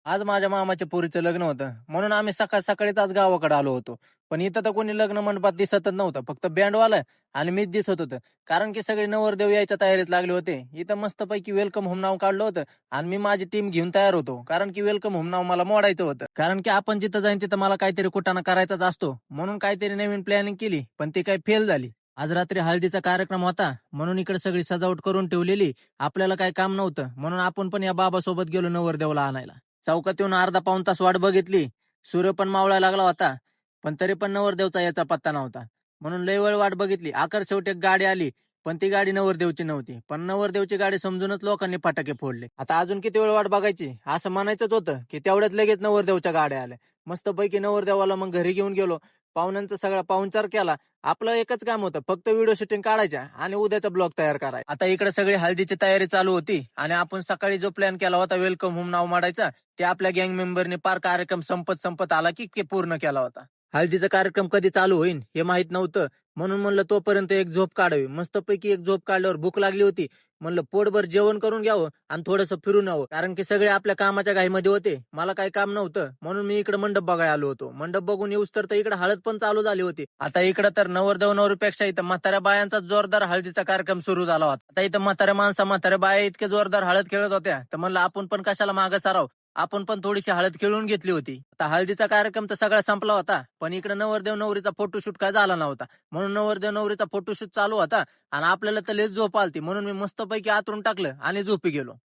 आज माझ्या मामाच्या पोरीचं लग्न होतं म्हणून आम्ही सकाळ सकाळीच आज गावाकडे आलो होतो. पण इथं तर कोणी लग्न मंडपात दिसतच नव्हतं, फक्त बँडवाला आणि मीच दिसत होतं. कारण की सगळे नवरदेव यायच्या तयारीत लागले होते. इथं मस्तपैकी वेलकम होम नाव काढलं होतं आणि मी माझी टीम घेऊन तयार होतो. कारण की वेलकम होम नाव मला मोडायचं होतं. कारण की आपण जिथं जाईन तिथं मला काहीतरी कुटाणा करायचाच असतो. म्हणून काहीतरी नवीन प्लॅनिंग केली, पण ती काही फेल झाली. आज रात्री हळदीचा कार्यक्रम होता म्हणून इकडे सगळी सजावट करून ठेवलेली. आपल्याला काही काम नव्हतं म्हणून आपण पण या बाबासोबत गेलो नवरदेवाला आणायला. चौकात येऊन अर्धा पाऊण तास वाट बघितली. सूर्य पण मावळायला लागला होता. पण तरी पण नवरदेवचा याचा पत्ता नव्हता. म्हणून लय वेळ वाट बघितली. अखेर शेवटी एक गाडी आली. पण ती गाडी नवरदेवची नव्हती. पण नवरदेवची गाडी समजूनच लोकांनी फटाके फोडले. आता अजून किती वेळ वाट बघायची असं म्हणायचंच होतं की तेवढ्यात लगेच नवरदेवच्या गाड्या आल्या. मस्तपैकी नवरदेवाला मग घरी घेऊन गेलो. पाहुण्यांचा सगळा पाहुणचार केला. आपलं एकच काम होतं, फक्त व्हिडिओ शूटिंग काढायच्या आणि उद्याचा ब्लॉग तयार करायचा. आता इकडे सगळी हळदीची तयारी चालू होती आणि आपण सकाळी जो प्लॅन केला होता वेलकम होम नाव मांडायचा, ते आपल्या गँग मेंबरने पार कार्यक्रम संपत संपत आला की पूर्ण केला होता. हळदीचा कार्यक्रम कधी चालू होईल हे माहित नव्हतं. म्हणून म्हणलं तोपर्यंत एक झोप काढावी. मस्तपैकी एक झोप काढल्यावर भूक लागली होती. म्हणलं पोटभर जेवण करून घ्यावं आणि थोडंसं फिरून यावं. कारण की सगळे आपल्या कामाच्या घाईमध्ये होते. मला काही काम नव्हतं म्हणून मी इकडे मंडप बघायला आलो होतो. मंडप बघून येऊस तर इकडे हळद पण चालू झाली होती. आता इकडे तर नवरदेव नवरीपेक्षा इथं म्हाताऱ्या बायांचा जोरदार हळदीचा कार्यक्रम सुरू झाला होता. आता इथं म्हाताऱ्या बाया इतके जोरदार हळद खेळत होत्या तर म्हणलं आपण पण कशाला मागं साराव. आपण पण थोडीशी हळद खेळून घेतली होती. आता हळदीचा कार्यक्रम तर सगळा संपला होता. पण इकडे नवरदेव नवरीचा फोटोशूट काय झाला नव्हता. म्हणून नवरदेव नवरीचा फोटोशूट चालू होता आणि आपल्याला तर लयच झोप आलती. म्हणून मी मस्तपैकी आतरून टाकलं आणि झोपी गेलो.